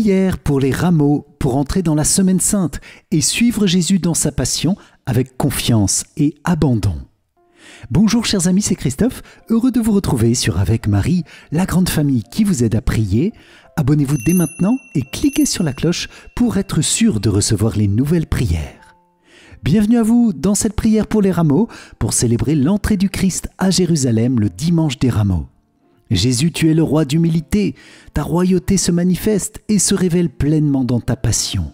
Prière pour les rameaux pour entrer dans la Semaine Sainte et suivre Jésus dans sa passion avec confiance et abandon. Bonjour chers amis, c'est Christophe, heureux de vous retrouver sur Avec Marie, la grande famille qui vous aide à prier. Abonnez-vous dès maintenant et cliquez sur la cloche pour être sûr de recevoir les nouvelles prières. Bienvenue à vous dans cette prière pour les rameaux pour célébrer l'entrée du Christ à Jérusalem le dimanche des rameaux. Jésus, tu es le roi d'humilité, ta royauté se manifeste et se révèle pleinement dans ta passion.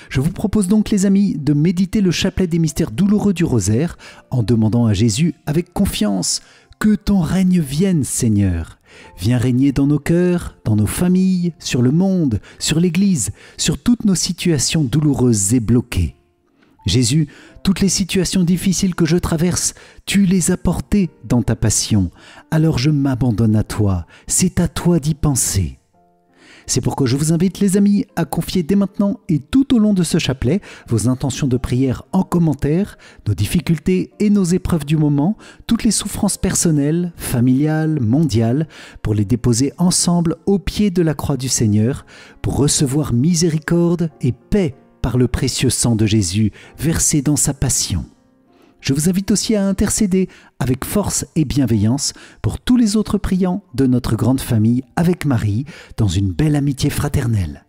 Je vous propose donc les amis de méditer le chapelet des mystères douloureux du rosaire en demandant à Jésus avec confiance que ton règne vienne Seigneur. Viens régner dans nos cœurs, dans nos familles, sur le monde, sur l'Église, sur toutes nos situations douloureuses et bloquées. Jésus, toutes les situations difficiles que je traverse, tu les as portées dans ta passion. Alors je m'abandonne à toi, c'est à toi d'y penser. C'est pourquoi je vous invite les amis à confier dès maintenant et tout au long de ce chapelet vos intentions de prière en commentaire, nos difficultés et nos épreuves du moment, toutes les souffrances personnelles, familiales, mondiales, pour les déposer ensemble au pied de la croix du Seigneur, pour recevoir miséricorde et paix par le précieux sang de Jésus versé dans sa passion. Je vous invite aussi à intercéder avec force et bienveillance pour tous les autres priants de notre grande famille avec Marie dans une belle amitié fraternelle.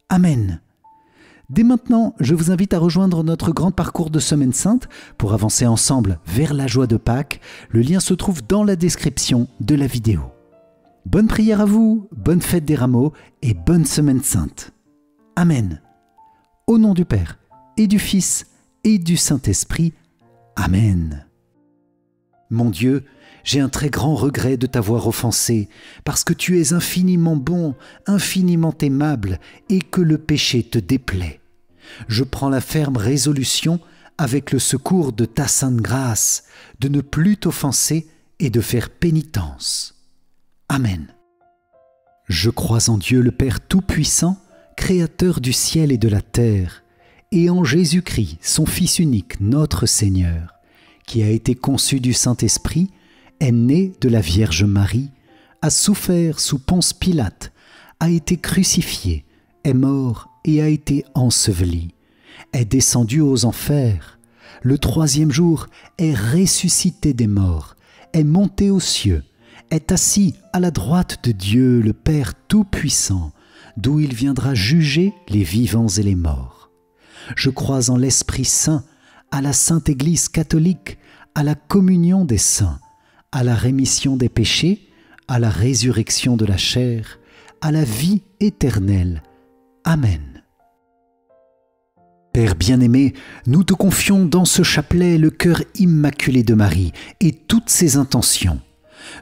Amen. Dès maintenant, je vous invite à rejoindre notre grand parcours de Semaine Sainte pour avancer ensemble vers la joie de Pâques. Le lien se trouve dans la description de la vidéo. Bonne prière à vous, bonne fête des rameaux et bonne Semaine Sainte. Amen. Au nom du Père et du Fils et du Saint-Esprit. Amen. Mon Dieu, j'ai un très grand regret de t'avoir offensé, parce que tu es infiniment bon, infiniment aimable, et que le péché te déplaît. Je prends la ferme résolution, avec le secours de ta sainte grâce, de ne plus t'offenser et de faire pénitence. Amen. Je crois en Dieu le Père Tout-Puissant, Créateur du ciel et de la terre, et en Jésus-Christ, son Fils unique, notre Seigneur, qui a été conçu du Saint-Esprit, est né de la Vierge Marie, a souffert sous Ponce Pilate, a été crucifié, est mort et a été enseveli, est descendu aux enfers, le troisième jour est ressuscité des morts, est monté aux cieux, est assis à la droite de Dieu le Père Tout-Puissant, d'où il viendra juger les vivants et les morts. Je crois en l'Esprit Saint, à la Sainte Église catholique, à la communion des saints, à la rémission des péchés, à la résurrection de la chair, à la vie éternelle. Amen. Père bien-aimé, nous te confions dans ce chapelet le cœur immaculé de Marie et toutes ses intentions.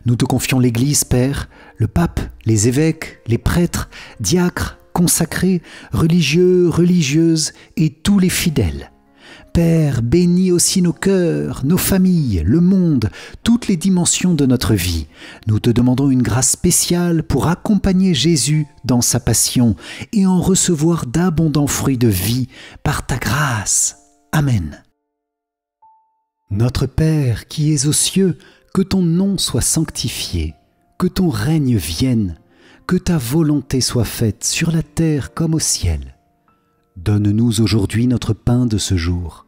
Nous te confions l'Église, Père, le pape, les évêques, les prêtres, diacres, consacrés, religieux, religieuses et tous les fidèles. Père, bénis aussi nos cœurs, nos familles, le monde, toutes les dimensions de notre vie. Nous te demandons une grâce spéciale pour accompagner Jésus dans sa passion et en recevoir d'abondants fruits de vie par ta grâce. Amen. Notre Père qui es aux cieux, que ton nom soit sanctifié, que ton règne vienne, que ta volonté soit faite sur la terre comme au ciel. Donne-nous aujourd'hui notre pain de ce jour.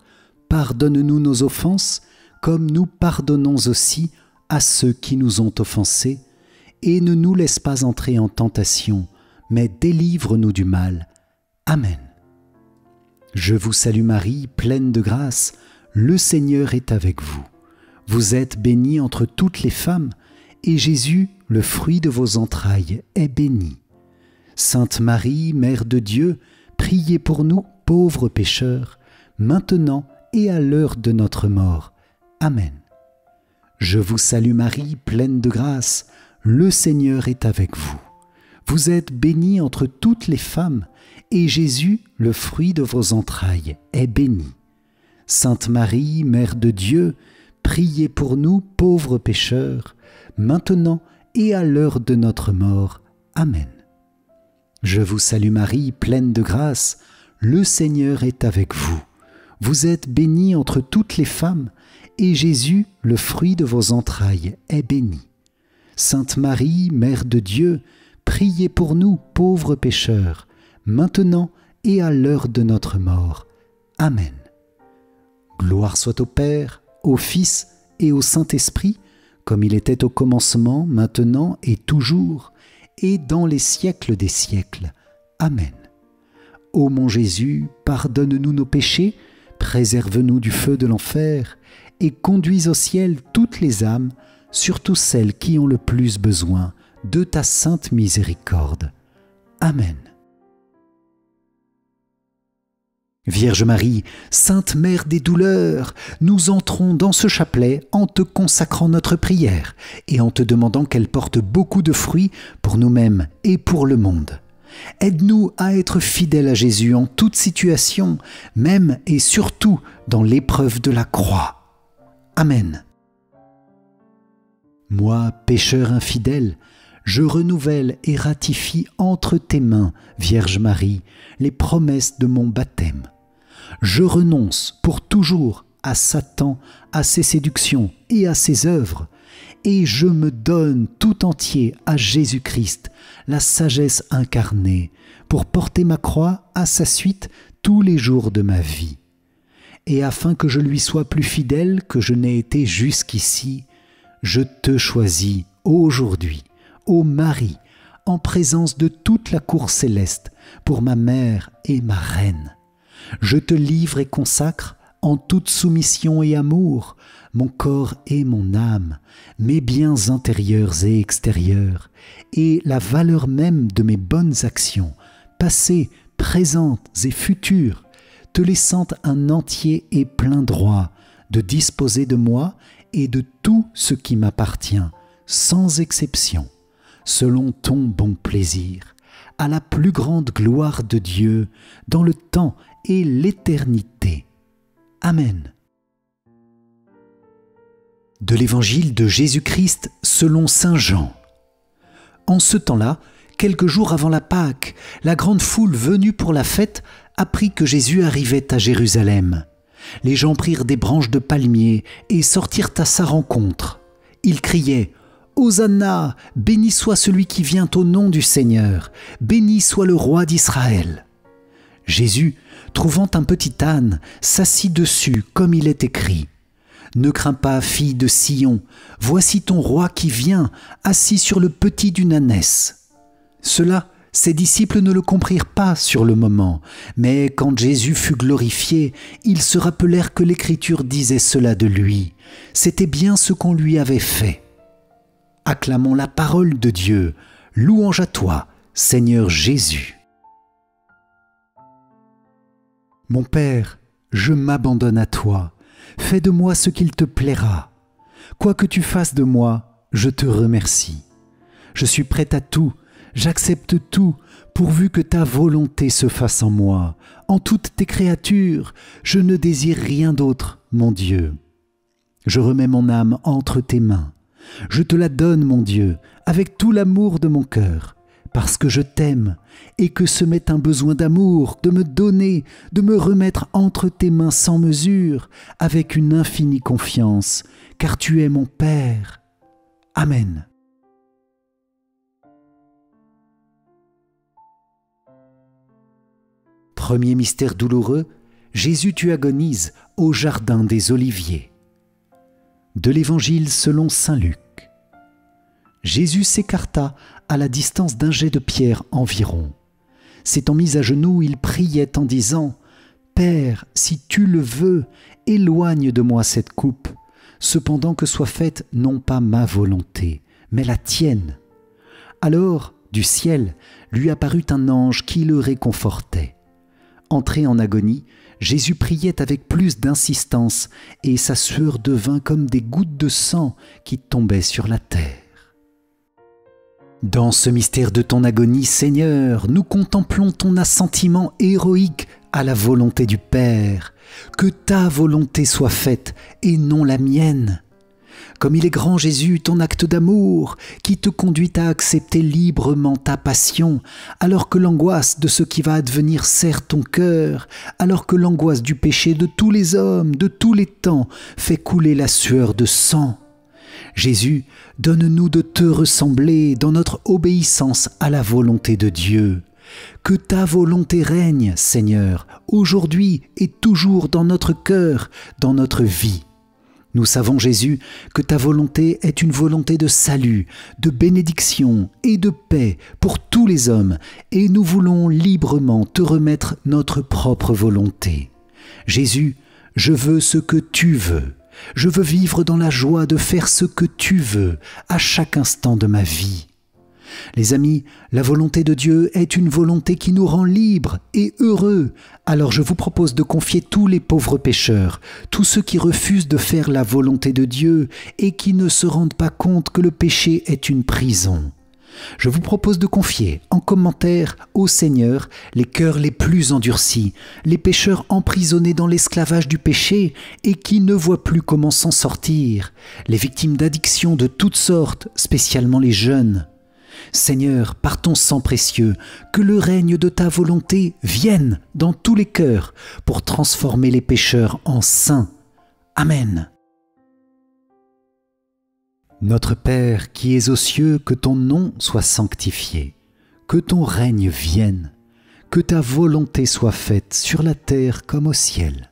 Pardonne-nous nos offenses, comme nous pardonnons aussi à ceux qui nous ont offensés, et ne nous laisse pas entrer en tentation, mais délivre-nous du mal. Amen. Je vous salue Marie, pleine de grâce, le Seigneur est avec vous. Vous êtes bénie entre toutes les femmes, et Jésus, le fruit de vos entrailles, est béni. Sainte Marie, Mère de Dieu, priez pour nous, pauvres pécheurs, maintenant et à l'heure de notre mort. Amen. Je vous salue Marie, pleine de grâce, le Seigneur est avec vous. Vous êtes bénie entre toutes les femmes, et Jésus, le fruit de vos entrailles, est béni. Sainte Marie, Mère de Dieu, priez pour nous, pauvres pécheurs, maintenant et à l'heure de notre mort. Amen. Je vous salue Marie, pleine de grâce, le Seigneur est avec vous. Vous êtes bénie entre toutes les femmes, et Jésus, le fruit de vos entrailles, est béni. Sainte Marie, Mère de Dieu, priez pour nous, pauvres pécheurs, maintenant et à l'heure de notre mort. Amen. Gloire soit au Père, au Fils et au Saint-Esprit, comme il était au commencement, maintenant et toujours, et dans les siècles des siècles. Amen. Ô mon Jésus, pardonne-nous nos péchés, préserve-nous du feu de l'enfer, et conduis au ciel toutes les âmes, surtout celles qui ont le plus besoin de ta sainte miséricorde. Amen. Vierge Marie, Sainte Mère des douleurs, nous entrons dans ce chapelet en te consacrant notre prière et en te demandant qu'elle porte beaucoup de fruits pour nous-mêmes et pour le monde. Aide-nous à être fidèles à Jésus en toute situation, même et surtout dans l'épreuve de la croix. Amen. Moi, pécheur infidèle, je renouvelle et ratifie entre tes mains, Vierge Marie, les promesses de mon baptême. Je renonce pour toujours à Satan, à ses séductions et à ses œuvres, et je me donne tout entier à Jésus-Christ, la sagesse incarnée, pour porter ma croix à sa suite tous les jours de ma vie. Et afin que je lui sois plus fidèle que je n'ai été jusqu'ici, je te choisis aujourd'hui, ô Marie, en présence de toute la cour céleste, pour ma mère et ma reine. Je te livre et consacre, en toute soumission et amour, mon corps et mon âme, mes biens intérieurs et extérieurs, et la valeur même de mes bonnes actions, passées, présentes et futures, te laissant un entier et plein droit de disposer de moi et de tout ce qui m'appartient, sans exception, selon ton bon plaisir, à la plus grande gloire de Dieu, dans le temps et l'éternité. Amen. De l'Évangile de Jésus-Christ selon saint Jean. En ce temps-là, quelques jours avant la Pâque, la grande foule venue pour la fête apprit que Jésus arrivait à Jérusalem. Les gens prirent des branches de palmier et sortirent à sa rencontre. Ils criaient « Hosanna, béni soit celui qui vient au nom du Seigneur, béni soit le roi d'Israël. » Jésus, trouvant un petit âne, s'assit dessus comme il est écrit. « Ne crains pas, fille de Sion, voici ton roi qui vient, assis sur le petit d'une ânesse. » Cela, ses disciples ne le comprirent pas sur le moment, mais quand Jésus fut glorifié, ils se rappelèrent que l'Écriture disait cela de lui. C'était bien ce qu'on lui avait fait. Acclamons la parole de Dieu. Louange à toi, Seigneur Jésus. Mon Père, je m'abandonne à toi. Fais de moi ce qu'il te plaira. Quoi que tu fasses de moi, je te remercie. Je suis prêt à tout, j'accepte tout, pourvu que ta volonté se fasse en moi. En toutes tes créatures, je ne désire rien d'autre, mon Dieu. Je remets mon âme entre tes mains. Je te la donne, mon Dieu, avec tout l'amour de mon cœur, parce que je t'aime et que ce m'est un besoin d'amour, de me donner, de me remettre entre tes mains sans mesure, avec une infinie confiance, car tu es mon Père. Amen. Premier mystère douloureux, Jésus tu agonises au jardin des Oliviers. De l'Évangile selon saint Luc. Jésus s'écarta à la distance d'un jet de pierre environ. S'étant mis à genoux, il priait en disant « Père, si tu le veux, éloigne de moi cette coupe, cependant que soit faite non pas ma volonté, mais la tienne. » Alors, du ciel, lui apparut un ange qui le réconfortait. Entré en agonie, Jésus priait avec plus d'insistance et sa sueur devint comme des gouttes de sang qui tombaient sur la terre. Dans ce mystère de ton agonie, Seigneur, nous contemplons ton assentiment héroïque à la volonté du Père. Que ta volonté soit faite et non la mienne. Comme il est grand, Jésus, ton acte d'amour, qui te conduit à accepter librement ta passion, alors que l'angoisse de ce qui va advenir serre ton cœur, alors que l'angoisse du péché de tous les hommes, de tous les temps, fait couler la sueur de sang. Jésus, donne-nous de te ressembler dans notre obéissance à la volonté de Dieu. Que ta volonté règne, Seigneur, aujourd'hui et toujours dans notre cœur, dans notre vie. Nous savons, Jésus, que ta volonté est une volonté de salut, de bénédiction et de paix pour tous les hommes, et nous voulons librement te remettre notre propre volonté. Jésus, je veux ce que tu veux. Je veux vivre dans la joie de faire ce que tu veux à chaque instant de ma vie. Les amis, la volonté de Dieu est une volonté qui nous rend libres et heureux. Alors je vous propose de confier tous les pauvres pécheurs, tous ceux qui refusent de faire la volonté de Dieu et qui ne se rendent pas compte que le péché est une prison. Je vous propose de confier en commentaire au Seigneur les cœurs les plus endurcis, les pécheurs emprisonnés dans l'esclavage du péché et qui ne voient plus comment s'en sortir, les victimes d'addictions de toutes sortes, spécialement les jeunes. Seigneur, par ton sang précieux, que le règne de ta volonté vienne dans tous les cœurs pour transformer les pécheurs en saints. Amen. Notre Père qui es aux cieux, que ton nom soit sanctifié, que ton règne vienne, que ta volonté soit faite sur la terre comme au ciel.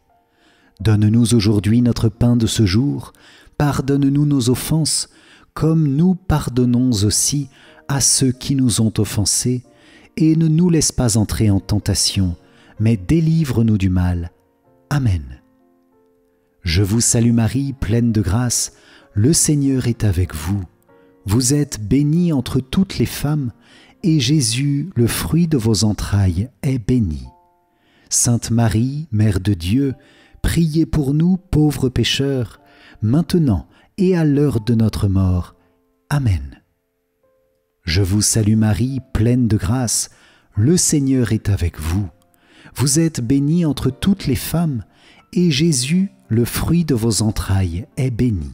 Donne-nous aujourd'hui notre pain de ce jour, pardonne-nous nos offenses, comme nous pardonnons aussi à ceux qui nous ont offensés, et ne nous laisse pas entrer en tentation, mais délivre-nous du mal. Amen. Je vous salue Marie, pleine de grâce, le Seigneur est avec vous. Vous êtes bénie entre toutes les femmes, et Jésus, le fruit de vos entrailles, est béni. Sainte Marie, Mère de Dieu, priez pour nous pauvres pécheurs, maintenant et à l'heure de notre mort. Amen. Je vous salue Marie, pleine de grâce, le Seigneur est avec vous. Vous êtes bénie entre toutes les femmes, et Jésus, le fruit de vos entrailles, est béni.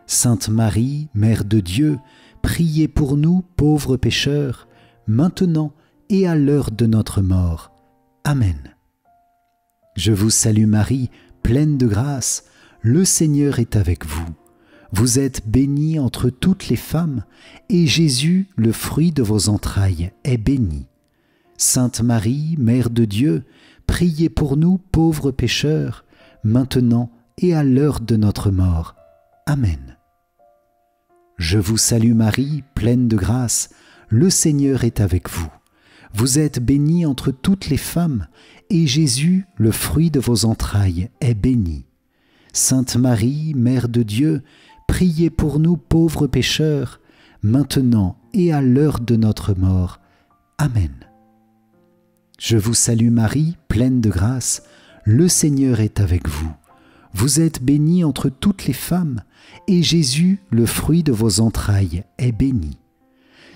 Sainte Marie, Mère de Dieu, priez pour nous pauvres pécheurs, maintenant et à l'heure de notre mort. Amen. Je vous salue Marie, pleine de grâce, le Seigneur est avec vous. Vous êtes bénie entre toutes les femmes, et Jésus, le fruit de vos entrailles, est béni. Sainte Marie, Mère de Dieu, priez pour nous pauvres pécheurs, maintenant et à l'heure de notre mort. Amen. Je vous salue Marie, pleine de grâce, le Seigneur est avec vous. Vous êtes bénie entre toutes les femmes, et Jésus, le fruit de vos entrailles, est béni. Sainte Marie, Mère de Dieu, priez pour nous pauvres pécheurs, maintenant et à l'heure de notre mort. Amen. Je vous salue Marie, pleine de grâce, le Seigneur est avec vous. Vous êtes bénie entre toutes les femmes, et Jésus, le fruit de vos entrailles, est béni.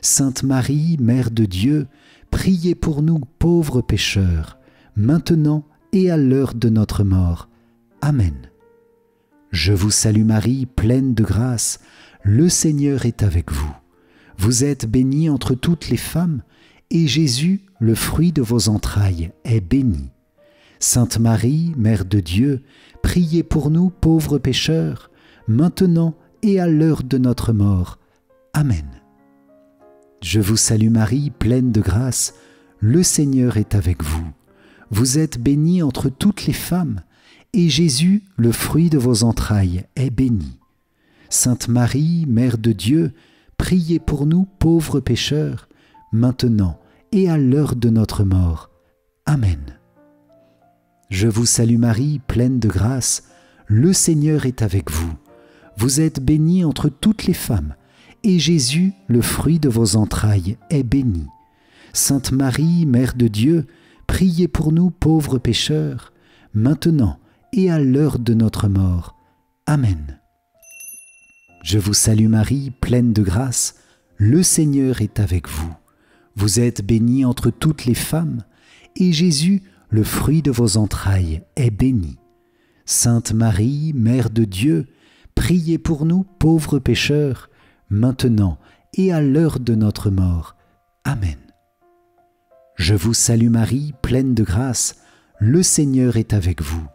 Sainte Marie, Mère de Dieu, priez pour nous pauvres pécheurs, maintenant et à l'heure de notre mort. Amen. Je vous salue Marie, pleine de grâce, le Seigneur est avec vous. Vous êtes bénie entre toutes les femmes, et Jésus, le fruit de vos entrailles, est béni. Sainte Marie, Mère de Dieu, priez pour nous pauvres pécheurs, maintenant et à l'heure de notre mort. Amen. Je vous salue Marie, pleine de grâce, le Seigneur est avec vous. Vous êtes bénie entre toutes les femmes, et Jésus, le fruit de vos entrailles, est béni. Sainte Marie, Mère de Dieu, priez pour nous pauvres pécheurs, maintenant et à l'heure de notre mort. Amen. Je vous salue Marie, pleine de grâce, le Seigneur est avec vous. Vous êtes bénie entre toutes les femmes, et Jésus, le fruit de vos entrailles, est béni. Sainte Marie, Mère de Dieu, priez pour nous pauvres pécheurs, maintenant et à l'heure de notre mort. Amen. Je vous salue Marie, pleine de grâce, le Seigneur est avec vous. Vous êtes bénie entre toutes les femmes, et Jésus, le fruit de vos entrailles, est béni. Sainte Marie, Mère de Dieu, priez pour nous pauvres pécheurs, maintenant et à l'heure de notre mort. Amen. Je vous salue Marie, pleine de grâce, le Seigneur est avec vous.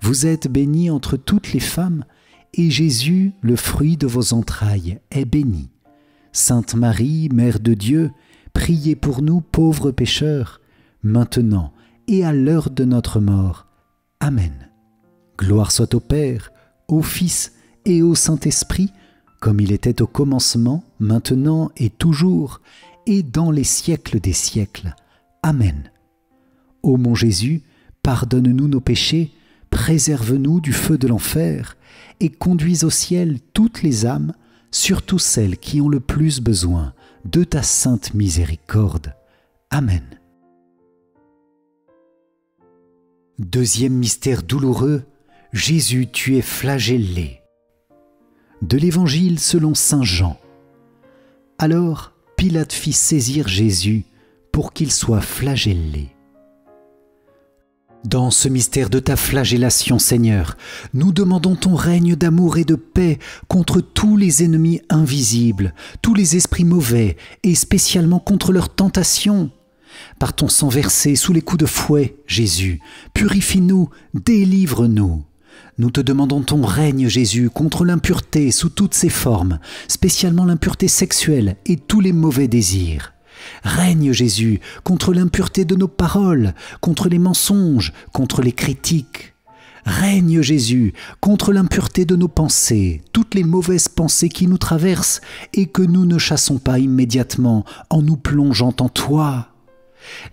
Vous êtes bénie entre toutes les femmes, et Jésus, le fruit de vos entrailles, est béni. Sainte Marie, Mère de Dieu, priez pour nous pauvres pécheurs, maintenant et à l'heure de notre mort. Amen. Gloire soit au Père, au Fils et au Saint-Esprit, comme il était au commencement, maintenant et toujours, et dans les siècles des siècles. Amen. Ô mon Jésus, pardonne-nous nos péchés, préserve-nous du feu de l'enfer, et conduis au ciel toutes les âmes, surtout celles qui ont le plus besoin de ta sainte miséricorde. Amen. Deuxième mystère douloureux, Jésus, tu es flagellé. De l'Évangile selon saint Jean. Alors Pilate fit saisir Jésus pour qu'il soit flagellé. Dans ce mystère de ta flagellation, Seigneur, nous demandons ton règne d'amour et de paix contre tous les ennemis invisibles, tous les esprits mauvais, et spécialement contre leurs tentations. Par ton sang versé sous les coups de fouet, Jésus, purifie-nous, délivre-nous. Nous te demandons ton règne, Jésus, contre l'impureté sous toutes ses formes, spécialement l'impureté sexuelle et tous les mauvais désirs. Règne, Jésus, contre l'impureté de nos paroles, contre les mensonges, contre les critiques. Règne, Jésus, contre l'impureté de nos pensées, toutes les mauvaises pensées qui nous traversent et que nous ne chassons pas immédiatement en nous plongeant en toi.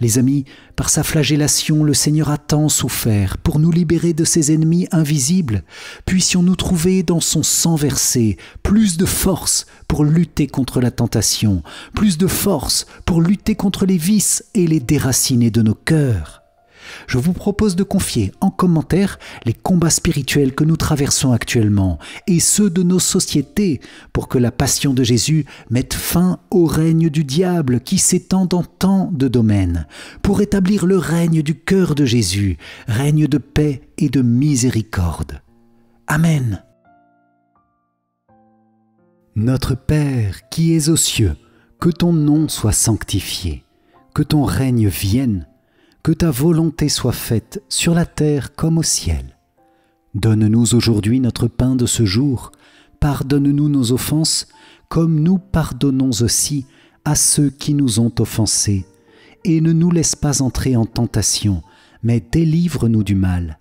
Les amis, par sa flagellation, le Seigneur a tant souffert pour nous libérer de ses ennemis invisibles. Puissions-nous trouver dans son sang versé plus de force pour lutter contre la tentation, plus de force pour lutter contre les vices et les déraciner de nos cœurs. Je vous propose de confier en commentaire les combats spirituels que nous traversons actuellement et ceux de nos sociétés pour que la passion de Jésus mette fin au règne du diable qui s'étend dans tant de domaines, pour établir le règne du cœur de Jésus, règne de paix et de miséricorde. Amen. Notre Père qui es aux cieux, que ton nom soit sanctifié, que ton règne vienne, que ta volonté soit faite sur la terre comme au ciel. Donne-nous aujourd'hui notre pain de ce jour. Pardonne-nous nos offenses, comme nous pardonnons aussi à ceux qui nous ont offensés. Et ne nous laisse pas entrer en tentation, mais délivre-nous du mal.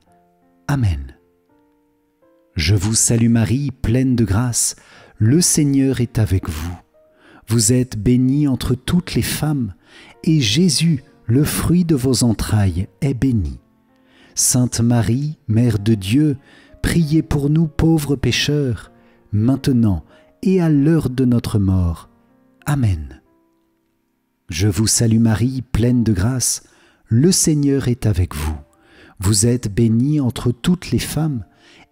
Amen. Je vous salue Marie, pleine de grâce, le Seigneur est avec vous. Vous êtes bénie entre toutes les femmes, et Jésus, le fruit de vos entrailles, est béni. Sainte Marie, Mère de Dieu, priez pour nous pauvres pécheurs, maintenant et à l'heure de notre mort. Amen. Je vous salue Marie, pleine de grâce, le Seigneur est avec vous. Vous êtes bénie entre toutes les femmes,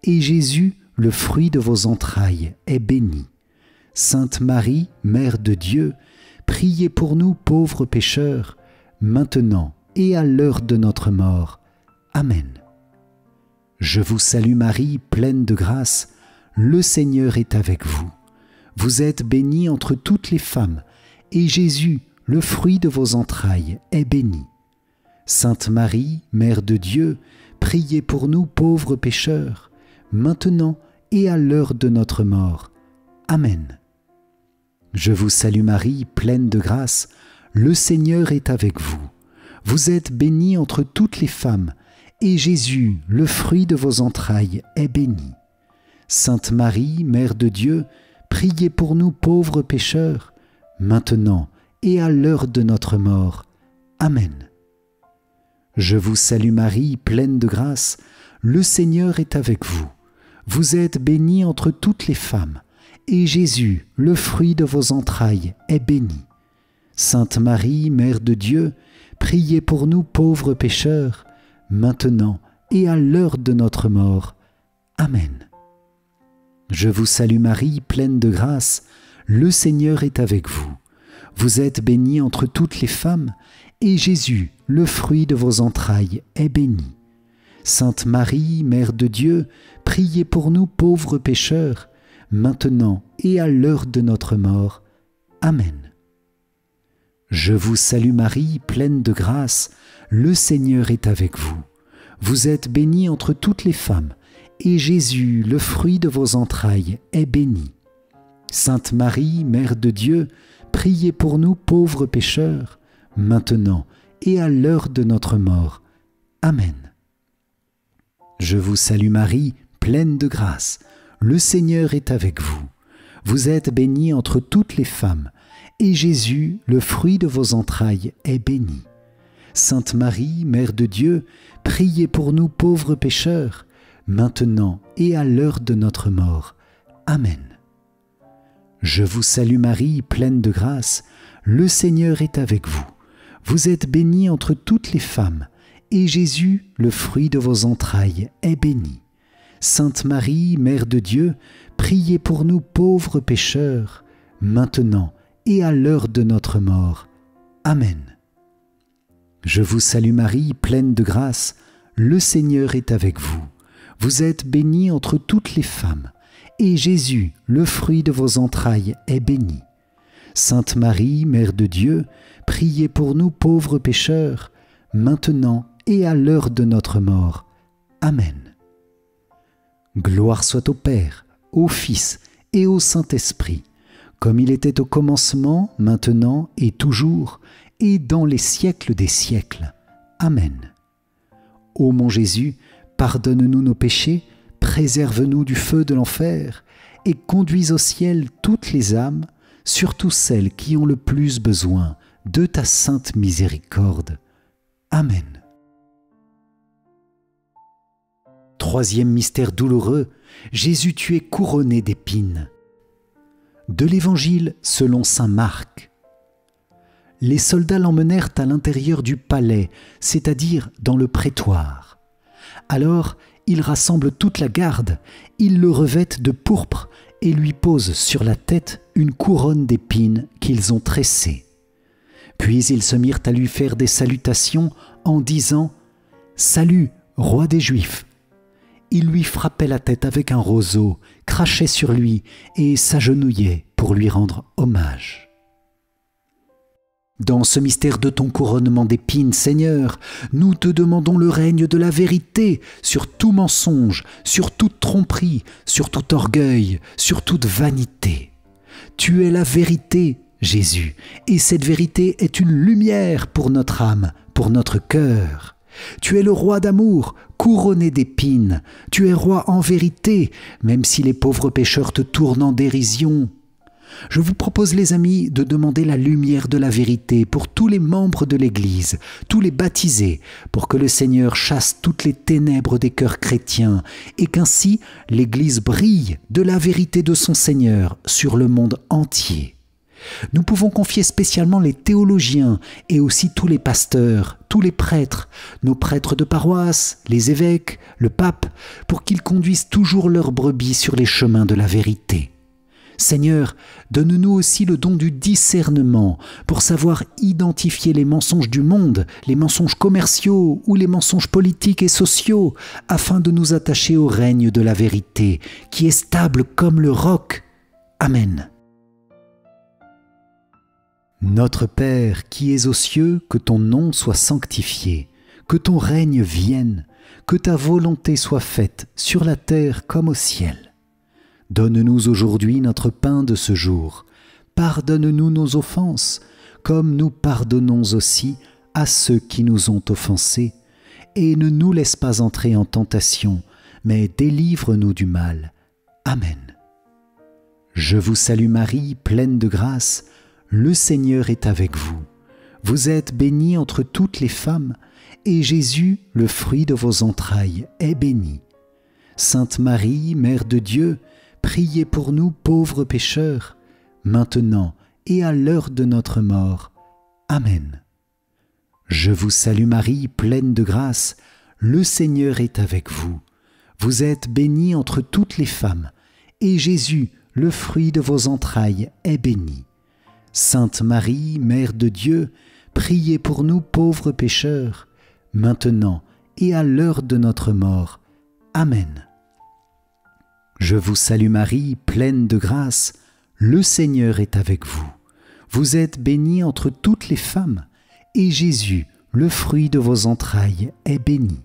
et Jésus, le fruit de vos entrailles, est béni. Sainte Marie, Mère de Dieu, priez pour nous pauvres pécheurs, maintenant et à l'heure de notre mort. Amen. Je vous salue Marie, pleine de grâce, le Seigneur est avec vous. Vous êtes bénie entre toutes les femmes, et Jésus, le fruit de vos entrailles, est béni. Sainte Marie, Mère de Dieu, priez pour nous pauvres pécheurs, maintenant et à l'heure de notre mort. Amen. Je vous salue Marie, pleine de grâce, le Seigneur est avec vous. Vous êtes bénie entre toutes les femmes, et Jésus, le fruit de vos entrailles, est béni. Sainte Marie, Mère de Dieu, priez pour nous pauvres pécheurs, maintenant et à l'heure de notre mort. Amen. Je vous salue Marie, pleine de grâce, le Seigneur est avec vous. Vous êtes bénie entre toutes les femmes, et Jésus, le fruit de vos entrailles, est béni. Sainte Marie, Mère de Dieu, priez pour nous pauvres pécheurs, maintenant et à l'heure de notre mort. Amen. Je vous salue Marie, pleine de grâce, le Seigneur est avec vous. Vous êtes bénie entre toutes les femmes, et Jésus, le fruit de vos entrailles, est béni. Sainte Marie, Mère de Dieu, priez pour nous pauvres pécheurs, maintenant et à l'heure de notre mort. Amen. Je vous salue Marie, pleine de grâce, le Seigneur est avec vous. Vous êtes bénie entre toutes les femmes, et Jésus, le fruit de vos entrailles, est béni. Sainte Marie, Mère de Dieu, priez pour nous pauvres pécheurs, maintenant et à l'heure de notre mort. Amen. Je vous salue Marie, pleine de grâce. Le Seigneur est avec vous. Vous êtes bénie entre toutes les femmes, et Jésus, le fruit de vos entrailles, est béni. Sainte Marie, Mère de Dieu, priez pour nous pauvres pécheurs, maintenant et à l'heure de notre mort. Amen. Je vous salue Marie, pleine de grâce. Le Seigneur est avec vous. Vous êtes bénie entre toutes les femmes, et Jésus, le fruit de vos entrailles, est béni. Sainte Marie, Mère de Dieu, priez pour nous pauvres pécheurs, maintenant et à l'heure de notre mort. Amen. Je vous salue Marie, pleine de grâce. Le Seigneur est avec vous. Vous êtes bénie entre toutes les femmes, et Jésus, le fruit de vos entrailles, est béni. Sainte Marie, Mère de Dieu, priez pour nous pauvres pécheurs, maintenant et à l'heure de notre mort. Amen. Gloire soit au Père, au Fils et au Saint-Esprit, comme il était au commencement, maintenant et toujours, et dans les siècles des siècles. Amen. Ô mon Jésus, pardonne-nous nos péchés, préserve-nous du feu de l'enfer, et conduis au ciel toutes les âmes, surtout celles qui ont le plus besoin de ta sainte miséricorde. Amen. Troisième mystère douloureux, Jésus tu es couronné d'épines. De l'Évangile selon saint Marc. Les soldats l'emmenèrent à l'intérieur du palais, c'est-à-dire dans le prétoire. Alors, ils rassemblent toute la garde, ils le revêtent de pourpre et lui posent sur la tête une couronne d'épines qu'ils ont tressée. Puis ils se mirent à lui faire des salutations en disant « Salut, roi des Juifs !» Ils lui frappaient la tête avec un roseau, crachaient sur lui et s'agenouillaient pour lui rendre hommage. Dans ce mystère de ton couronnement d'épines, Seigneur, nous te demandons le règne de la vérité sur tout mensonge, sur toute tromperie, sur tout orgueil, sur toute vanité. Tu es la vérité, Jésus, et cette vérité est une lumière pour notre âme, pour notre cœur. Tu es le roi d'amour, couronné d'épines. Tu es roi en vérité, même si les pauvres pécheurs te tournent en dérision. Je vous propose, les amis, de demander la lumière de la vérité pour tous les membres de l'Église, tous les baptisés, pour que le Seigneur chasse toutes les ténèbres des cœurs chrétiens et qu'ainsi l'Église brille de la vérité de son Seigneur sur le monde entier. Nous pouvons confier spécialement les théologiens et aussi tous les pasteurs, tous les prêtres, nos prêtres de paroisse, les évêques, le pape, pour qu'ils conduisent toujours leurs brebis sur les chemins de la vérité. Seigneur, donne-nous aussi le don du discernement pour savoir identifier les mensonges du monde, les mensonges commerciaux ou les mensonges politiques et sociaux, afin de nous attacher au règne de la vérité, qui est stable comme le roc. Amen. Notre Père qui es aux cieux, que ton nom soit sanctifié, que ton règne vienne, que ta volonté soit faite sur la terre comme au ciel. Donne-nous aujourd'hui notre pain de ce jour. Pardonne-nous nos offenses, comme nous pardonnons aussi à ceux qui nous ont offensés. Et ne nous laisse pas entrer en tentation, mais délivre-nous du mal. Amen. Je vous salue Marie, pleine de grâce, le Seigneur est avec vous. Vous êtes bénie entre toutes les femmes, et Jésus, le fruit de vos entrailles, est béni. Sainte Marie, Mère de Dieu, priez pour nous pauvres pécheurs, maintenant et à l'heure de notre mort. Amen. Je vous salue Marie, pleine de grâce, le Seigneur est avec vous. Vous êtes bénie entre toutes les femmes, et Jésus, le fruit de vos entrailles, est béni. Sainte Marie, Mère de Dieu, priez pour nous pauvres pécheurs, maintenant et à l'heure de notre mort. Amen. Je vous salue Marie, pleine de grâce, le Seigneur est avec vous. Vous êtes bénie entre toutes les femmes, et Jésus, le fruit de vos entrailles, est béni.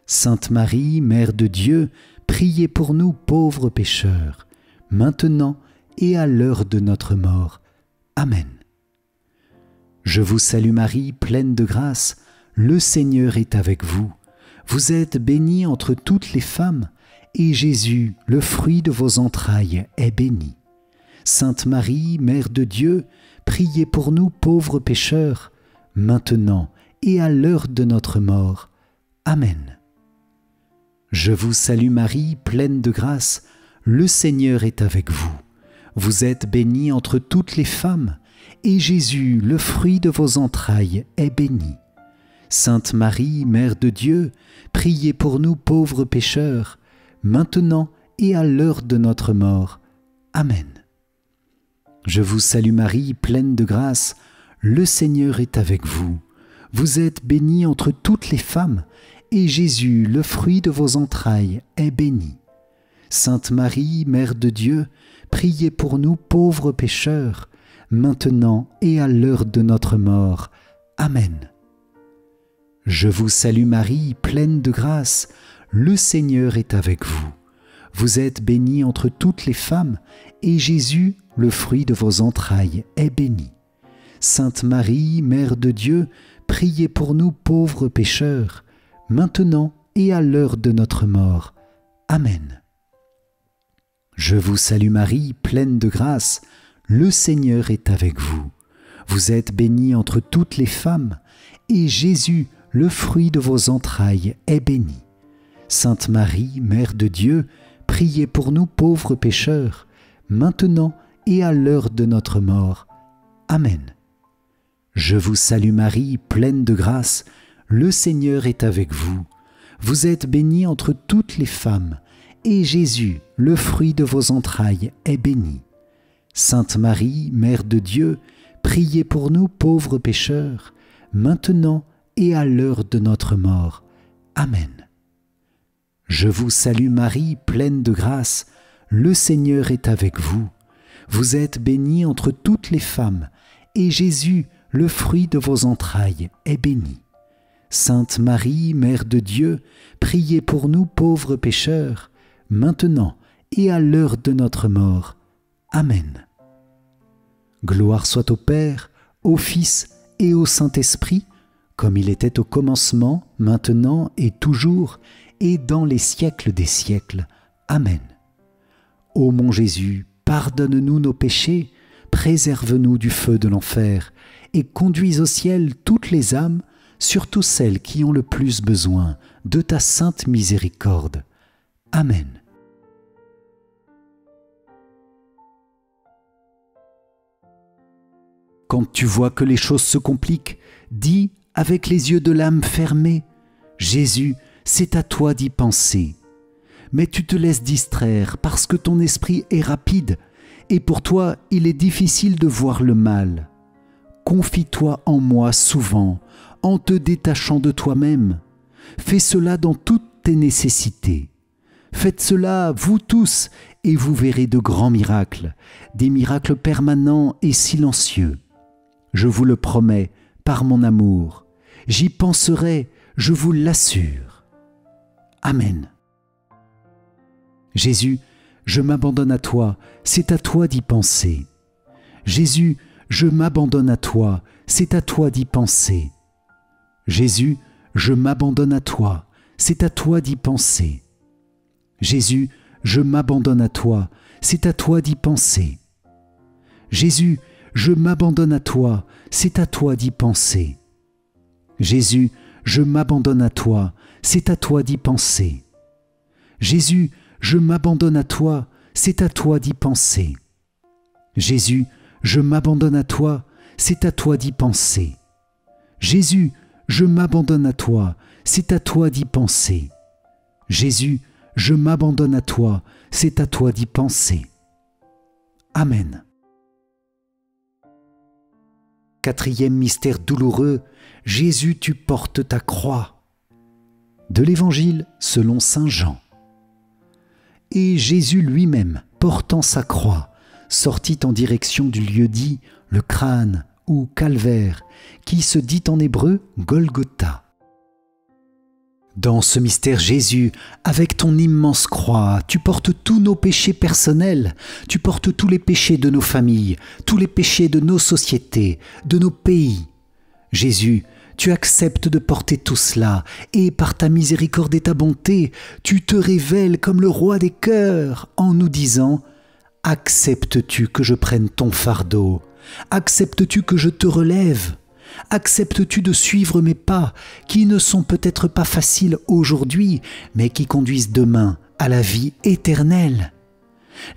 Sainte Marie, Mère de Dieu, priez pour nous pauvres pécheurs, maintenant et à l'heure de notre mort. Amen. Je vous salue Marie, pleine de grâce, le Seigneur est avec vous. Vous êtes bénie entre toutes les femmes, et Jésus, le fruit de vos entrailles, est béni. Sainte Marie, Mère de Dieu, priez pour nous pauvres pécheurs, maintenant et à l'heure de notre mort. Amen. Je vous salue Marie, pleine de grâce, le Seigneur est avec vous. Vous êtes bénie entre toutes les femmes, et Jésus, le fruit de vos entrailles, est béni. Sainte Marie, Mère de Dieu, priez pour nous pauvres pécheurs, maintenant et à l'heure de notre mort. Amen. Je vous salue Marie, pleine de grâce, le Seigneur est avec vous. Vous êtes bénie entre toutes les femmes, et Jésus, le fruit de vos entrailles, est béni. Sainte Marie, Mère de Dieu, priez pour nous pauvres pécheurs, maintenant et à l'heure de notre mort. Amen. Je vous salue Marie, pleine de grâce, le Seigneur est avec vous. Vous êtes bénie entre toutes les femmes, et Jésus, le fruit de vos entrailles, est béni. Sainte Marie, Mère de Dieu, priez pour nous pauvres pécheurs, maintenant et à l'heure de notre mort. Amen. Je vous salue Marie, pleine de grâce, le Seigneur est avec vous. Vous êtes bénie entre toutes les femmes, et Jésus, le fruit de vos entrailles, est béni. Sainte Marie, Mère de Dieu, priez pour nous pauvres pécheurs, maintenant et à l'heure de notre mort. Amen. Je vous salue Marie, pleine de grâce, le Seigneur est avec vous. Vous êtes bénie entre toutes les femmes, et Jésus, le fruit de vos entrailles, est béni. Sainte Marie, Mère de Dieu, priez pour nous pauvres pécheurs, maintenant et à l'heure de notre mort. Amen. Je vous salue Marie, pleine de grâce, le Seigneur est avec vous. Vous êtes bénie entre toutes les femmes, et Jésus, le fruit de vos entrailles, est béni. Sainte Marie, Mère de Dieu, priez pour nous pauvres pécheurs, maintenant et à l'heure de notre mort. Amen. Gloire soit au Père, au Fils et au Saint-Esprit, comme il était au commencement, maintenant et toujours, et dans les siècles des siècles. Amen. Ô mon Jésus, pardonne-nous nos péchés, préserve-nous du feu de l'enfer, et conduis au ciel toutes les âmes, surtout celles qui ont le plus besoin de ta sainte miséricorde. Amen. Quand tu vois que les choses se compliquent, dis avec les yeux de l'âme fermés, Jésus, c'est à toi d'y penser. Mais tu te laisses distraire parce que ton esprit est rapide et pour toi il est difficile de voir le mal. Confie-toi en moi souvent, en te détachant de toi-même. Fais cela dans toutes tes nécessités. Faites cela, vous tous, et vous verrez de grands miracles, des miracles permanents et silencieux. Je vous le promets, par mon amour. J'y penserai, je vous l'assure. Amen. Jésus, je m'abandonne à toi, c'est à toi d'y penser. Jésus, je m'abandonne à toi, c'est à toi d'y penser. Jésus, je m'abandonne à toi, c'est à toi d'y penser. Jésus, je m'abandonne à toi, c'est à toi d'y penser. Jésus, je m'abandonne à toi, c'est à toi d'y penser. Jésus, je m'abandonne à toi, c'est à toi d'y penser. Jésus, je m'abandonne à toi, c'est à toi d'y penser. Jésus, je m'abandonne à toi, c'est à toi d'y penser. Jésus, je m'abandonne à toi, c'est à toi d'y penser. Jésus, je m'abandonne à toi, c'est à toi d'y penser. Amen. Quatrième mystère douloureux, Jésus, tu portes ta croix. De l'Évangile selon saint Jean. Et Jésus lui-même, portant sa croix, sortit en direction du lieu dit le crâne ou calvaire, qui se dit en hébreu Golgotha. Dans ce mystère, Jésus, avec ton immense croix, tu portes tous nos péchés personnels, tu portes tous les péchés de nos familles, tous les péchés de nos sociétés, de nos pays. Jésus, tu acceptes de porter tout cela, et par ta miséricorde et ta bonté, tu te révèles comme le roi des cœurs, en nous disant « Acceptes-tu que je prenne ton fardeau? Acceptes-tu que je te relève ? Acceptes-tu de suivre mes pas, qui ne sont peut-être pas faciles aujourd'hui, mais qui conduisent demain à la vie éternelle ?»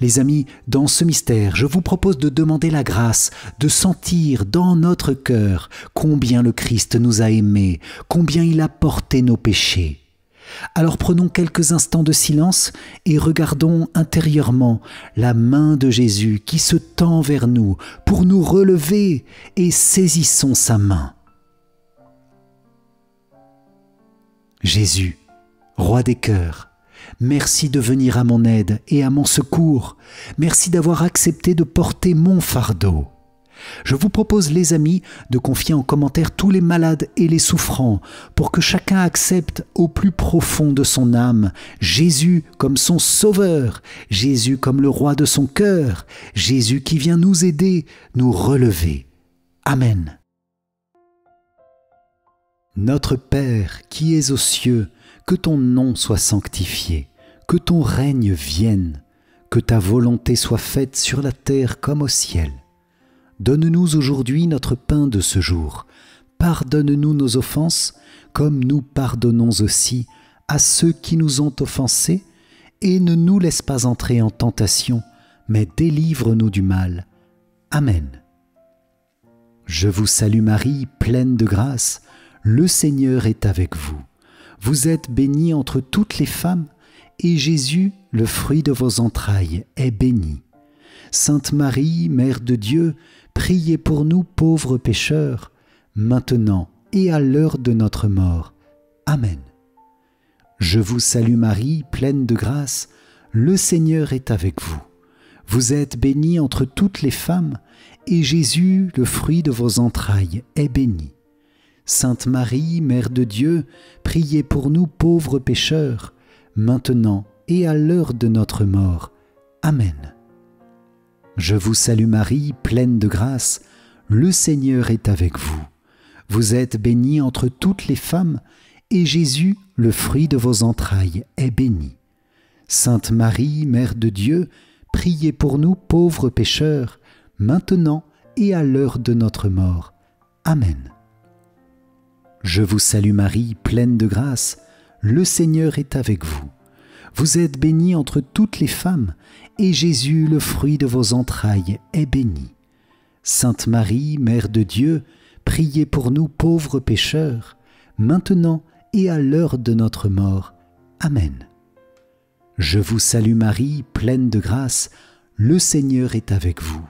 Les amis, dans ce mystère, je vous propose de demander la grâce de sentir dans notre cœur combien le Christ nous a aimés, combien il a porté nos péchés. Alors prenons quelques instants de silence et regardons intérieurement la main de Jésus qui se tend vers nous pour nous relever et saisissons sa main. Jésus, roi des cœurs, merci de venir à mon aide et à mon secours. Merci d'avoir accepté de porter mon fardeau. Je vous propose, les amis, de confier en commentaire tous les malades et les souffrants pour que chacun accepte au plus profond de son âme Jésus comme son sauveur, Jésus comme le roi de son cœur, Jésus qui vient nous aider, nous relever. Amen. Notre Père qui es aux cieux, que ton nom soit sanctifié, que ton règne vienne, que ta volonté soit faite sur la terre comme au ciel. Donne-nous aujourd'hui notre pain de ce jour. Pardonne-nous nos offenses, comme nous pardonnons aussi à ceux qui nous ont offensés, et ne nous laisse pas entrer en tentation, mais délivre-nous du mal. Amen. Je vous salue Marie, pleine de grâce, le Seigneur est avec vous. Vous êtes bénie entre toutes les femmes, et Jésus, le fruit de vos entrailles, est béni. Sainte Marie, Mère de Dieu, priez pour nous pauvres pécheurs, maintenant et à l'heure de notre mort. Amen. Je vous salue Marie, pleine de grâce, le Seigneur est avec vous. Vous êtes bénie entre toutes les femmes, et Jésus, le fruit de vos entrailles, est béni. Sainte Marie, Mère de Dieu, priez pour nous pauvres pécheurs, maintenant et à l'heure de notre mort. Amen. Je vous salue Marie, pleine de grâce, le Seigneur est avec vous. Vous êtes bénie entre toutes les femmes, et Jésus, le fruit de vos entrailles, est béni. Sainte Marie, Mère de Dieu, priez pour nous pauvres pécheurs, maintenant et à l'heure de notre mort. Amen. Je vous salue Marie, pleine de grâce, le Seigneur est avec vous. Vous êtes bénie entre toutes les femmes, et Jésus, le fruit de vos entrailles, est béni. Sainte Marie, Mère de Dieu, priez pour nous pauvres pécheurs, maintenant et à l'heure de notre mort. Amen. Je vous salue Marie, pleine de grâce, le Seigneur est avec vous.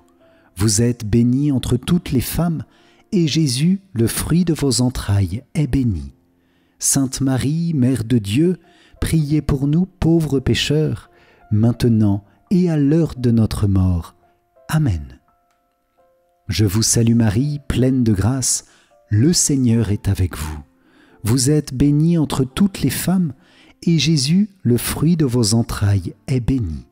Vous êtes bénie entre toutes les femmes, et Jésus, le fruit de vos entrailles, est béni. Sainte Marie, Mère de Dieu, priez pour nous pauvres pécheurs, maintenant et à l'heure de notre mort. Amen. Je vous salue Marie, pleine de grâce, le Seigneur est avec vous. Vous êtes bénie entre toutes les femmes, et Jésus, le fruit de vos entrailles, est béni.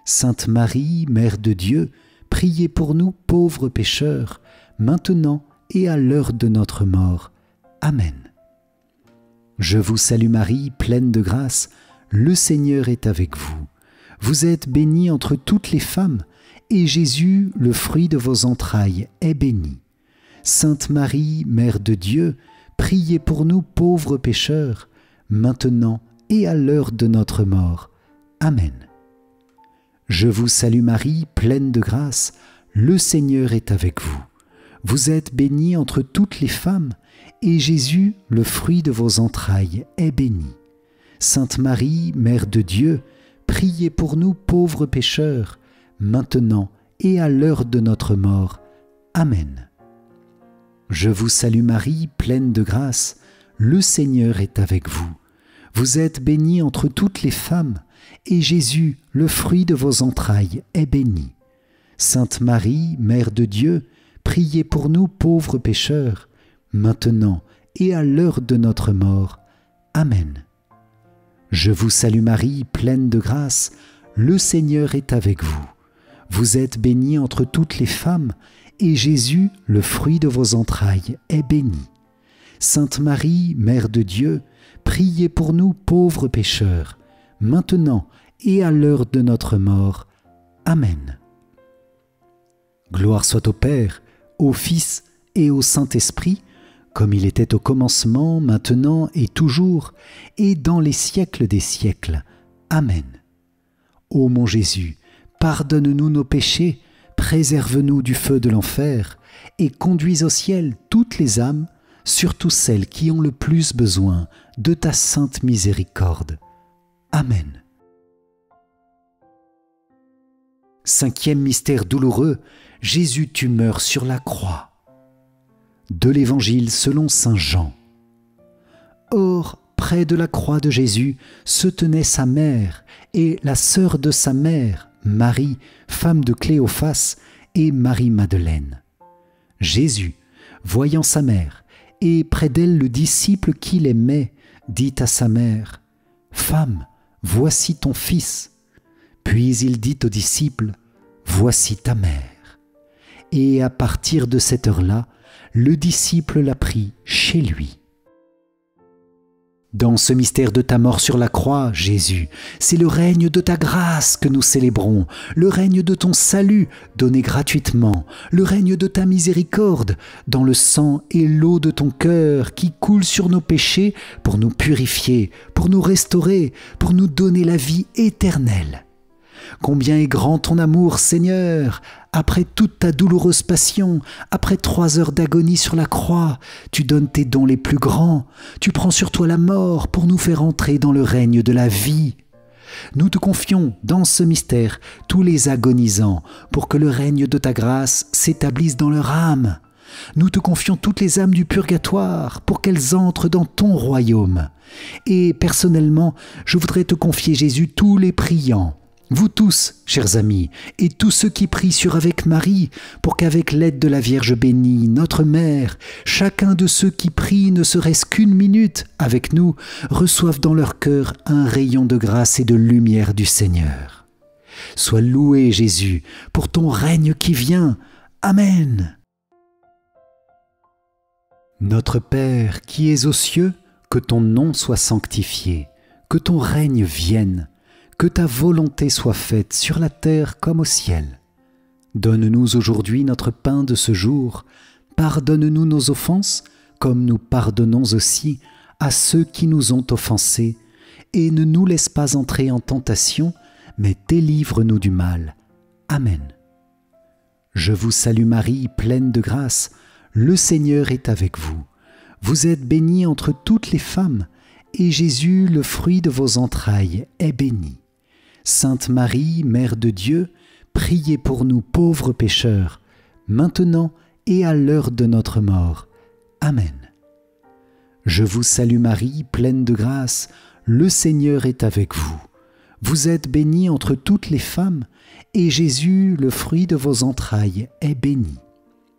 Sainte Marie, Mère de Dieu, priez pour nous pauvres pécheurs, maintenant et à l'heure de notre mort. Amen. Je vous salue Marie, pleine de grâce, le Seigneur est avec vous. Vous êtes bénie entre toutes les femmes, et Jésus, le fruit de vos entrailles, est béni. Sainte Marie, Mère de Dieu, priez pour nous pauvres pécheurs, maintenant et à l'heure de notre mort. Amen. Je vous salue Marie, pleine de grâce, le Seigneur est avec vous. Vous êtes bénie entre toutes les femmes, et Jésus, le fruit de vos entrailles, est béni. Sainte Marie, Mère de Dieu, priez pour nous pauvres pécheurs, maintenant et à l'heure de notre mort. Amen. Je vous salue Marie, pleine de grâce, le Seigneur est avec vous. Vous êtes bénie entre toutes les femmes, et Jésus, le fruit de vos entrailles, est béni. Sainte Marie, Mère de Dieu, priez pour nous pauvres pécheurs, maintenant et à l'heure de notre mort. Amen. Je vous salue Marie, pleine de grâce, le Seigneur est avec vous. Vous êtes bénie entre toutes les femmes, et Jésus, le fruit de vos entrailles, est béni. Sainte Marie, Mère de Dieu, priez pour nous pauvres pécheurs, maintenant et à l'heure de notre mort. Amen. Gloire soit au Père, au Fils et au Saint-Esprit, comme il était au commencement, maintenant et toujours, et dans les siècles des siècles. Amen. Ô mon Jésus, pardonne-nous nos péchés, préserve-nous du feu de l'enfer, et conduis au ciel toutes les âmes, surtout celles qui ont le plus besoin de ta sainte miséricorde. Amen. Cinquième mystère douloureux, Jésus, tu meurs sur la croix. De l'Évangile selon saint Jean. Or, près de la croix de Jésus se tenait sa mère et la sœur de sa mère, Marie, femme de Cléophas, et Marie-Madeleine. Jésus, voyant sa mère, et près d'elle le disciple qu'il aimait, dit à sa mère, « Femme, voici ton fils. » Puis il dit au disciple, « Voici ta mère. » Et à partir de cette heure-là, le disciple l'a pris chez lui. Dans ce mystère de ta mort sur la croix, Jésus, c'est le règne de ta grâce que nous célébrons, le règne de ton salut donné gratuitement, le règne de ta miséricorde, dans le sang et l'eau de ton cœur qui coule sur nos péchés pour nous purifier, pour nous restaurer, pour nous donner la vie éternelle. Combien est grand ton amour, Seigneur! Après toute ta douloureuse passion, après 3 heures d'agonie sur la croix, tu donnes tes dons les plus grands, tu prends sur toi la mort pour nous faire entrer dans le règne de la vie. Nous te confions dans ce mystère tous les agonisants pour que le règne de ta grâce s'établisse dans leur âme. Nous te confions toutes les âmes du purgatoire pour qu'elles entrent dans ton royaume. Et personnellement, je voudrais te confier, Jésus, tous les priants. Vous tous, chers amis, et tous ceux qui prient sur Avec Marie, pour qu'avec l'aide de la Vierge bénie, notre Mère, chacun de ceux qui prient ne serait-ce qu'une minute avec nous, reçoivent dans leur cœur un rayon de grâce et de lumière du Seigneur. Sois loué, Jésus, pour ton règne qui vient. Amen. Notre Père qui es aux cieux, que ton nom soit sanctifié, que ton règne vienne, que ta volonté soit faite sur la terre comme au ciel. Donne-nous aujourd'hui notre pain de ce jour. Pardonne-nous nos offenses, comme nous pardonnons aussi à ceux qui nous ont offensés. Et ne nous laisse pas entrer en tentation, mais délivre-nous du mal. Amen. Je vous salue Marie, pleine de grâce. Le Seigneur est avec vous. Vous êtes bénie entre toutes les femmes, et Jésus, le fruit de vos entrailles, est béni. Sainte Marie, Mère de Dieu, priez pour nous pauvres pécheurs, maintenant et à l'heure de notre mort. Amen. Je vous salue Marie, pleine de grâce, le Seigneur est avec vous. Vous êtes bénie entre toutes les femmes, et Jésus, le fruit de vos entrailles, est béni.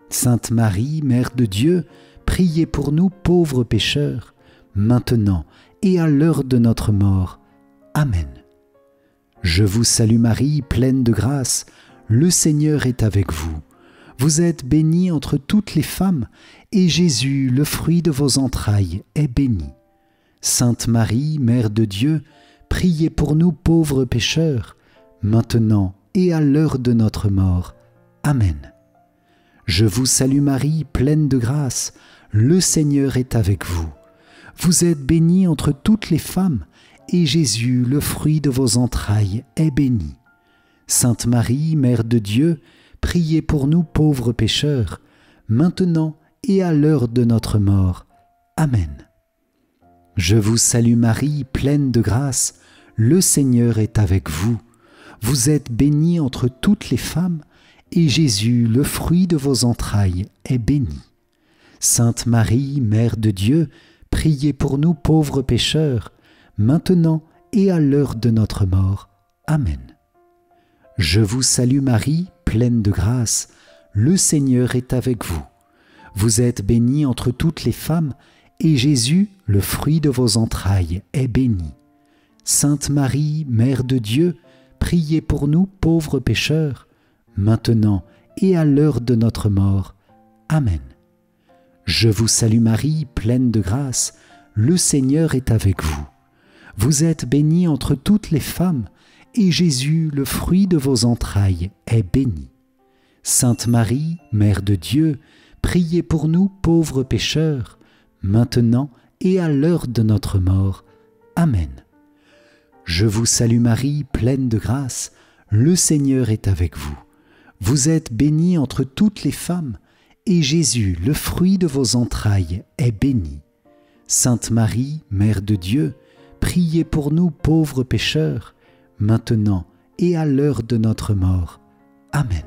Sainte Marie, Mère de Dieu, priez pour nous pauvres pécheurs, maintenant et à l'heure de notre mort. Amen. Je vous salue Marie, pleine de grâce, le Seigneur est avec vous. Vous êtes bénie entre toutes les femmes, et Jésus, le fruit de vos entrailles, est béni. Sainte Marie, Mère de Dieu, priez pour nous pauvres pécheurs, maintenant et à l'heure de notre mort. Amen. Je vous salue Marie, pleine de grâce, le Seigneur est avec vous. Vous êtes bénie entre toutes les femmes, et Jésus, le fruit de vos entrailles, est béni. Sainte Marie, Mère de Dieu, priez pour nous pauvres pécheurs, maintenant et à l'heure de notre mort. Amen. Je vous salue Marie, pleine de grâce, le Seigneur est avec vous. Vous êtes bénie entre toutes les femmes, et Jésus, le fruit de vos entrailles, est béni. Sainte Marie, Mère de Dieu, priez pour nous pauvres pécheurs, maintenant et à l'heure de notre mort. Amen. Je vous salue Marie, pleine de grâce, le Seigneur est avec vous. Vous êtes bénie entre toutes les femmes, et Jésus, le fruit de vos entrailles, est béni. Sainte Marie, Mère de Dieu, priez pour nous pauvres pécheurs, maintenant et à l'heure de notre mort. Amen. Je vous salue Marie, pleine de grâce, le Seigneur est avec vous. Vous êtes bénie entre toutes les femmes, et Jésus, le fruit de vos entrailles, est béni. Sainte Marie, Mère de Dieu, priez pour nous pauvres pécheurs, maintenant et à l'heure de notre mort. Amen. Je vous salue Marie, pleine de grâce, le Seigneur est avec vous. Vous êtes bénie entre toutes les femmes, et Jésus, le fruit de vos entrailles, est béni. Sainte Marie, Mère de Dieu, priez pour nous pauvres pécheurs, maintenant et à l'heure de notre mort. Amen.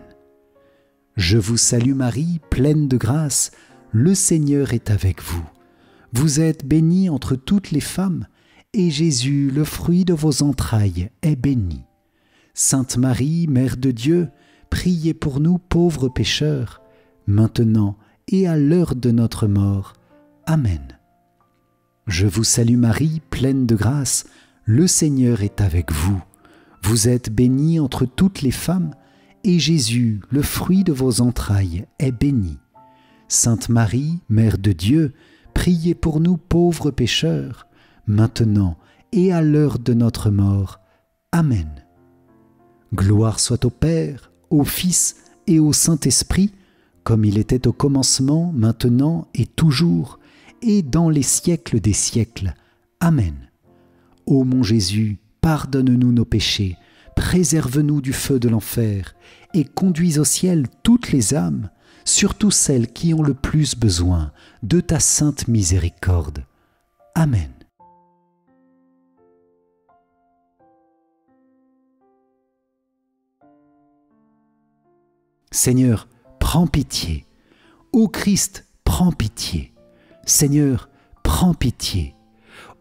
Je vous salue Marie, pleine de grâce, le Seigneur est avec vous. Vous êtes bénie entre toutes les femmes, et Jésus, le fruit de vos entrailles, est béni. Sainte Marie, Mère de Dieu, priez pour nous pauvres pécheurs, maintenant et à l'heure de notre mort. Amen. Je vous salue Marie, pleine de grâce, le Seigneur est avec vous. Vous êtes bénie entre toutes les femmes, et Jésus, le fruit de vos entrailles, est béni. Sainte Marie, Mère de Dieu, priez pour nous pauvres pécheurs, maintenant et à l'heure de notre mort. Amen. Gloire soit au Père, au Fils et au Saint-Esprit, comme il était au commencement, maintenant et toujours, et dans les siècles des siècles. Amen. Ô mon Jésus, pardonne-nous nos péchés, préserve-nous du feu de l'enfer, et conduis au ciel toutes les âmes, surtout celles qui ont le plus besoin de ta sainte miséricorde. Amen. Seigneur, prends pitié. Ô Christ, prends pitié. Seigneur, prends pitié.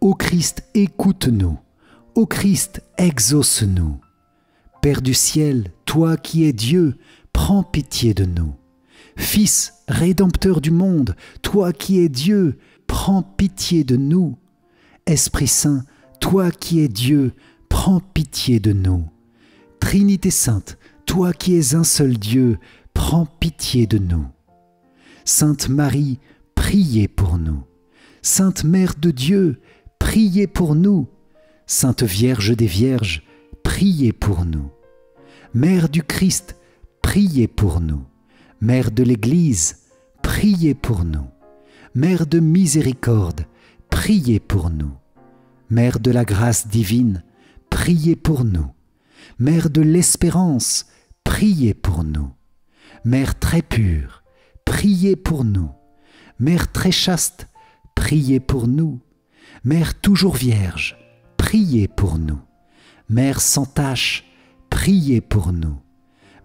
Ô Christ, écoute-nous. Ô Christ, exauce-nous. Père du ciel, toi qui es Dieu, prends pitié de nous. Fils, Rédempteur du monde, toi qui es Dieu, prends pitié de nous. Esprit Saint, toi qui es Dieu, prends pitié de nous. Trinité Sainte, toi qui es un seul Dieu, prends pitié de nous. Sainte Marie, priez pour nous. Sainte Mère de Dieu, priez pour nous. Sainte Vierge des Vierges, priez pour nous. Mère du Christ, priez pour nous. Mère de l'Église, priez pour nous. Mère de miséricorde, priez pour nous. Mère de la grâce divine, priez pour nous. Mère de l'espérance, priez pour nous. Mère très pure, priez pour nous. Mère très chaste, priez pour nous. Mère toujours vierge, priez pour nous. Mère sans tache, priez pour nous.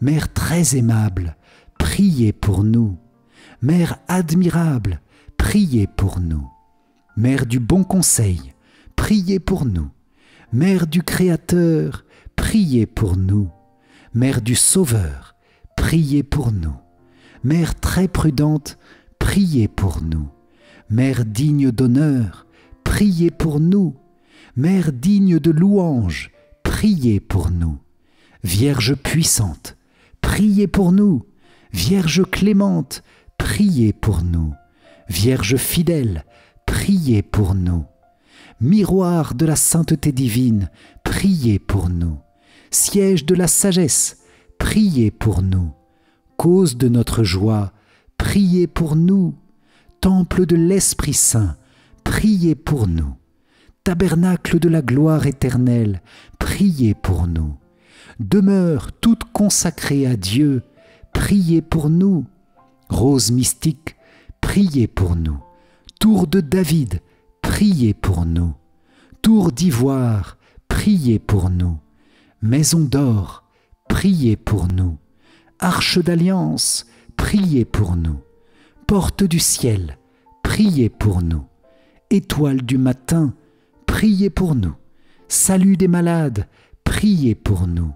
Mère très aimable, priez pour nous. Mère admirable, priez pour nous. Mère du bon conseil, priez pour nous. Mère du Créateur, priez pour nous. Mère du Sauveur, priez pour nous. Mère très prudente, priez pour nous. Mère digne d'honneur, priez pour nous. Mère digne de louange, priez pour nous. Vierge puissante, priez pour nous. Vierge clémente, priez pour nous. Vierge fidèle, priez pour nous. Miroir de la sainteté divine, priez pour nous. Siège de la sagesse, priez pour nous. Cause de notre joie, priez pour nous. Temple de l'Esprit Saint, priez pour nous. Tabernacle de la gloire éternelle, priez pour nous. Demeure toute consacrée à Dieu, priez pour nous. Rose mystique, priez pour nous. Tour de David, priez pour nous. Tour d'ivoire, priez pour nous. Maison d'or, priez pour nous. Arche d'alliance, priez pour nous. Porte du ciel, priez pour nous. Étoile du matin, priez pour nous. Salut des malades, priez pour nous.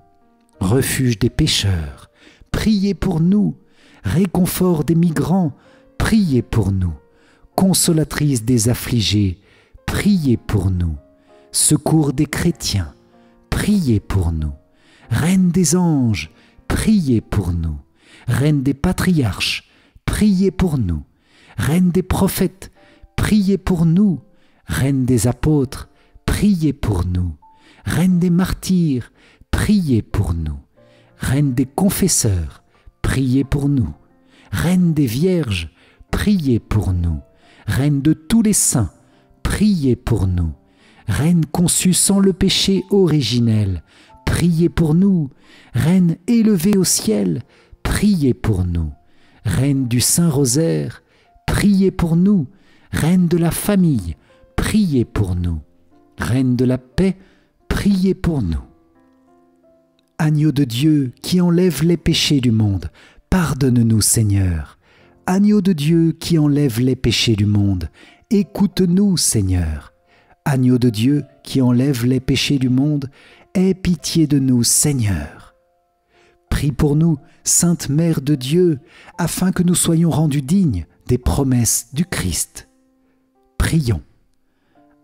Refuge des pécheurs, priez pour nous. Réconfort des migrants, priez pour nous. Consolatrice des affligés, priez pour nous. secours des chrétiens, priez pour nous. Reine des anges, priez pour nous. Reine des patriarches, priez pour nous. Reine des prophètes, priez pour nous. Reine des apôtres, priez pour nous. Reine des martyrs, priez pour nous. Reine des confesseurs, priez pour nous. Reine des vierges, priez pour nous. Reine de tous les saints, priez pour nous. Reine conçue sans le péché originel, priez pour nous. Reine élevée au ciel, priez pour nous. Reine du Saint-Rosaire, priez pour nous. Reine de la famille, priez pour nous. Reine de la paix, priez pour nous. Agneau de Dieu qui enlève les péchés du monde, pardonne-nous Seigneur. Agneau de Dieu qui enlève les péchés du monde, écoute-nous Seigneur. Agneau de Dieu qui enlève les péchés du monde, aie pitié de nous Seigneur. Prie pour nous, Sainte Mère de Dieu, afin que nous soyons rendus dignes des promesses du Christ. Prions.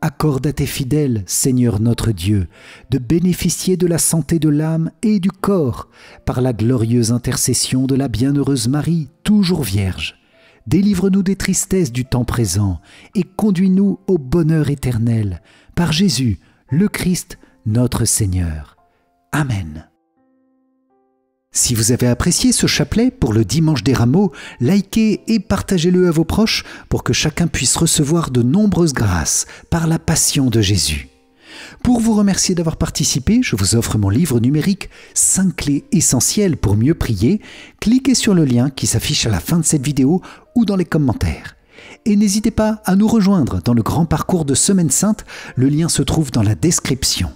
Accorde à tes fidèles, Seigneur notre Dieu, de bénéficier de la santé de l'âme et du corps par la glorieuse intercession de la bienheureuse Marie, toujours vierge. Délivre-nous des tristesses du temps présent et conduis-nous au bonheur éternel, par Jésus, le Christ, notre Seigneur. Amen. Si vous avez apprécié ce chapelet pour le dimanche des Rameaux, likez et partagez-le à vos proches pour que chacun puisse recevoir de nombreuses grâces par la passion de Jésus. Pour vous remercier d'avoir participé, je vous offre mon livre numérique « 5 clés essentielles pour mieux prier ». Cliquez sur le lien qui s'affiche à la fin de cette vidéo ou dans les commentaires. Et n'hésitez pas à nous rejoindre dans le grand parcours de Semaine Sainte, le lien se trouve dans la description.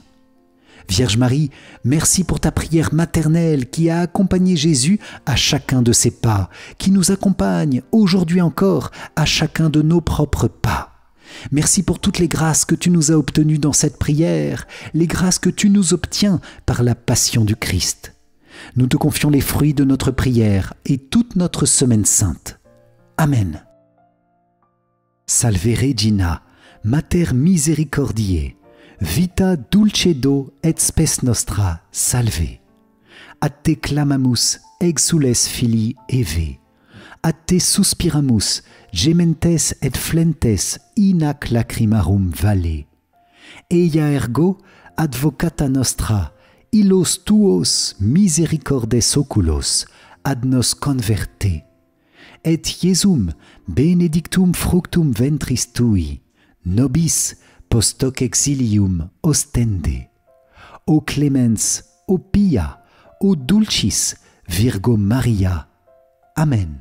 Vierge Marie, merci pour ta prière maternelle qui a accompagné Jésus à chacun de ses pas, qui nous accompagne aujourd'hui encore à chacun de nos propres pas. Merci pour toutes les grâces que tu nous as obtenues dans cette prière, les grâces que tu nous obtiens par la passion du Christ. Nous te confions les fruits de notre prière et toute notre Semaine Sainte. Amen. Salve Regina, Mater Misericordiae, Vita dulcedo et spes nostra, salve. A te clamamus, exules filii Eve. A te suspiramus, gementes et flentes in ac lacrimarum vale. Eia ergo, advocata nostra, illos tuos misericordes oculos, ad nos converte. Et Iesum, benedictum fructum ventris tui, nobis, post hoc exilium ostende. O clemens, o pia, o dulcis, Virgo Maria. Amen.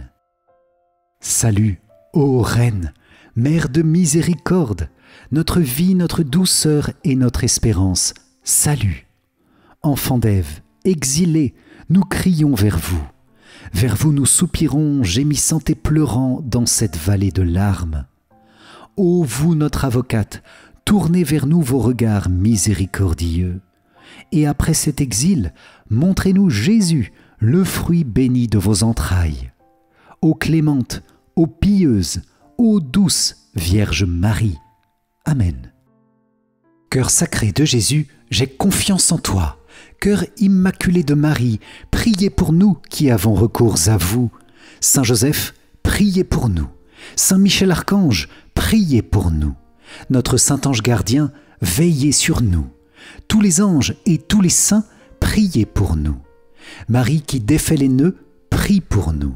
Salut, ô Reine, Mère de miséricorde, notre vie, notre douceur et notre espérance. Salut. Enfants d'Ève, exilés, nous crions vers vous. Vers vous nous soupirons, gémissant et pleurant dans cette vallée de larmes. Ô vous, notre avocate, tournez vers nous vos regards miséricordieux. Et après cet exil, montrez-nous Jésus, le fruit béni de vos entrailles. Ô clémente, ô pieuse, ô douce Vierge Marie. Amen. Cœur sacré de Jésus, j'ai confiance en toi. Cœur immaculé de Marie, priez pour nous qui avons recours à vous. Saint Joseph, priez pour nous. Saint Michel Archange, priez pour nous. Notre Saint Ange gardien, veillez sur nous. Tous les anges et tous les saints, priez pour nous. Marie qui défait les nœuds, prie pour nous.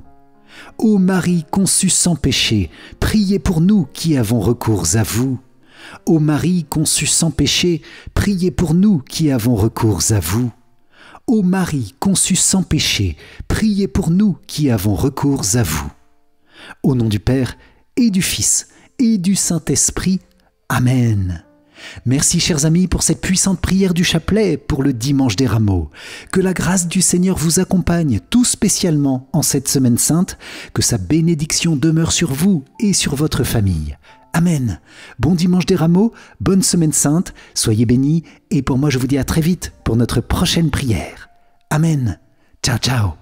Ô Marie conçue sans péché, priez pour nous qui avons recours à vous. Ô Marie conçue sans péché, priez pour nous qui avons recours à vous. Ô Marie conçue sans péché, priez pour nous qui avons recours à vous. Au nom du Père et du Fils et du Saint-Esprit. Amen. Merci chers amis pour cette puissante prière du chapelet pour le dimanche des Rameaux. Que la grâce du Seigneur vous accompagne tout spécialement en cette semaine sainte, que sa bénédiction demeure sur vous et sur votre famille. Amen. Bon dimanche des Rameaux, bonne semaine sainte, soyez bénis et pour moi je vous dis à très vite pour notre prochaine prière. Amen. Ciao ciao.